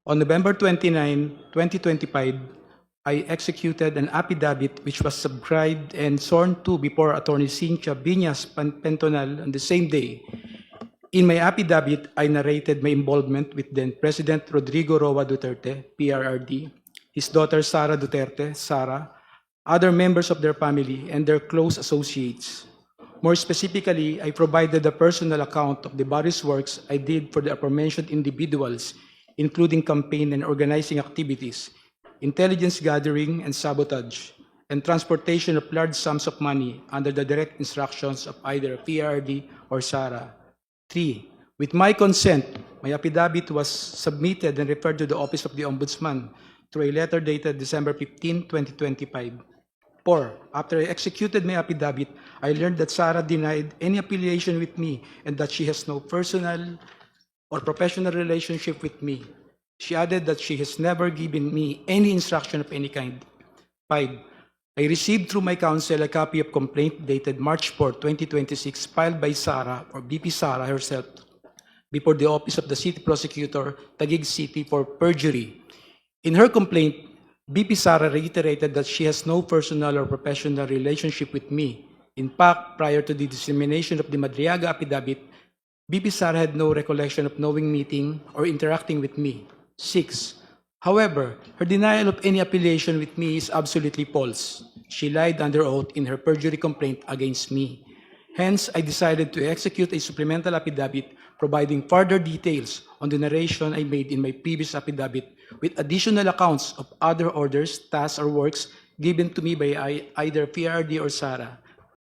On November 29, 2025, I executed an affidavit which was subscribed and sworn to before Attorney Cynthia Viñas Pentonal on the same day. In my affidavit, I narrated my involvement with then President Rodrigo Roa Duterte, PRRD, his daughter Sara Duterte, Sara, other members of their family, and their close associates. More specifically, I provided a personal account of the various works I did for the aforementioned individuals, including campaign and organizing activities, intelligence gathering and sabotage, and transportation of large sums of money under the direct instructions of either PRD or SARA. 3. With my consent, my affidavit was submitted and referred to the Office of the Ombudsman through a letter dated December 15, 2025. 4. After I executed my affidavit, I learned that Sara denied any affiliation with me and that she has no personal or professional relationship with me. She added that she has never given me any instruction of any kind. 5. I received through my counsel a copy of complaint dated March 4, 2026, filed by Sara or BP Sara herself before the Office of the City Prosecutor, Taguig City, for perjury. In her complaint, BP Sara reiterated that she has no personal or professional relationship with me. In fact, prior to the dissemination of the Madriaga affidavit, BP Sara had no recollection of knowing, meeting, or interacting with me. 6. However, her denial of any affiliation with me is absolutely false. She lied under oath in her perjury complaint against me. Hence, I decided to execute a supplemental affidavit providing further details on the narration I made in my previous affidavit with additional accounts of other orders, tasks, or works given to me by either PRD or SARA.